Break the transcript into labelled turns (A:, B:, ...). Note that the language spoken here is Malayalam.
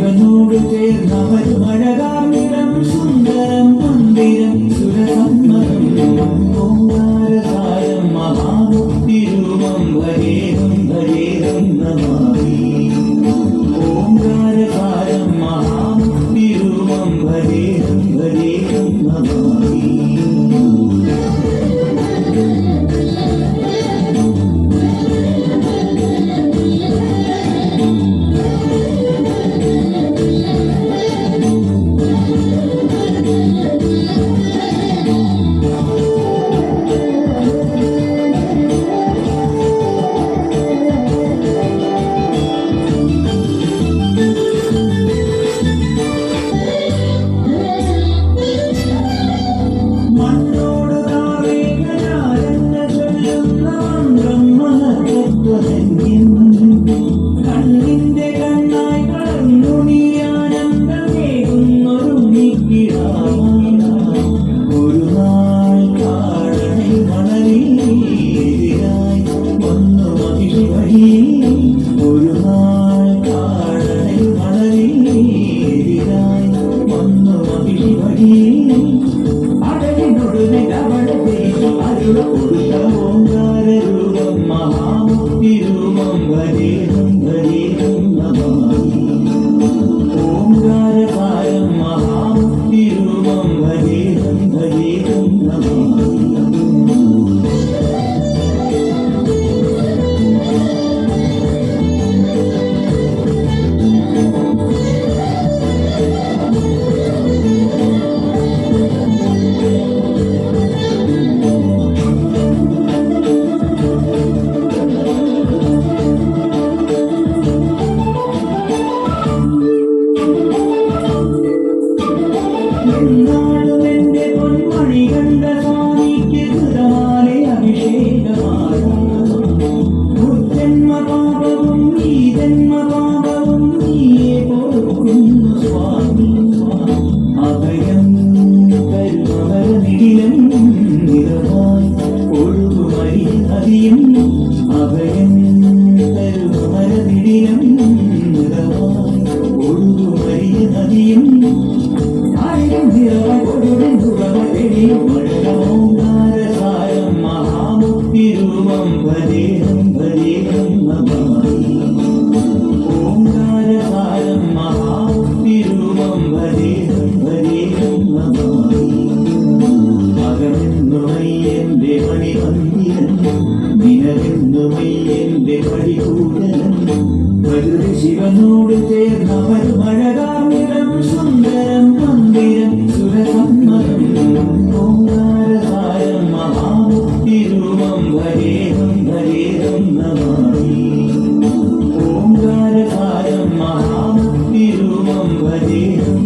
A: ശിവനോട് ചേർന്നവരുമഴകാമിടം സുന്ദരം മന്ദിരം സുരസമ്മതം ഓങ്കാരസാരം മഹാമുക്തിരൂപം ഭജേഹം ഭജേഹം നമാമി ഓങ്കാരസാരം മഹാമുക്തിരൂപം ഭജേഹം ഭജേഹം നമാമി കണ്ണിന്റെ കണ്ണായി കളഞ്ഞു നീ ആനന്ദമേകുന്നൊരു ഒരു നാൾ കാടണി മണലിനായി വന്നു മഹിഷി ഒരു നാൾ കാടണി മണലിനായി വന്നു മഹിഷി അടലിനൊടുവിൽ അവളെ അരുള കൊടുത്ത ഓങ്കാരരൂപം മഹാമുക്തിരൂപം ഭജേഹം ഭജേഹം നമാമി ഓങ്കാരസാരം മഹാമുക്തിരൂപം ഭജേഹം ഭജേഹം നമാമി എന്നാളുമെന്റെ പൊന്മണി കണ്ട സ്വാമിക്ക് സുധാലെ അഭിഷേകമാണ് മുജ്ജന്മപാപവും ഈ ജന്മപാപവും നീയെ പൊറുക്കുന്നു സ്വാമി അഭയം കരുമവരനിടിലം നിറമായി ഒഴുകുമരി നദിയും അഭയം കരുമവരനിടിലം നിറമായി ഒഴുകുമരി നദിയും ഓങ്കാരസാരം മഹാമുക്തിരൂപം ഭജേഹം ഭജേഹം നമാമി ഓങ്കാരസാരം മഹാമുക്തിരൂപം ഭജേഹം ഭജേഹം നമാമി അകമെന്നുമയ്യന്റെ മണിമന്ദിരം നിലവെന്നുമയ്യന്റെ പടികൂടലം പ്രകൃതി ശിവനോട് ചേർന്നവരുമഴകാമിടം സുന്ദരം മന്ദിരം സുരസമ്മതം ഓങ്കാരസാരം മഹാമുക്തിരൂപം ഭജേഹം ഭജേഹം നമാമി ഓങ്കാരസാരം മഹാമുക്തിരൂപം ഭജേഹം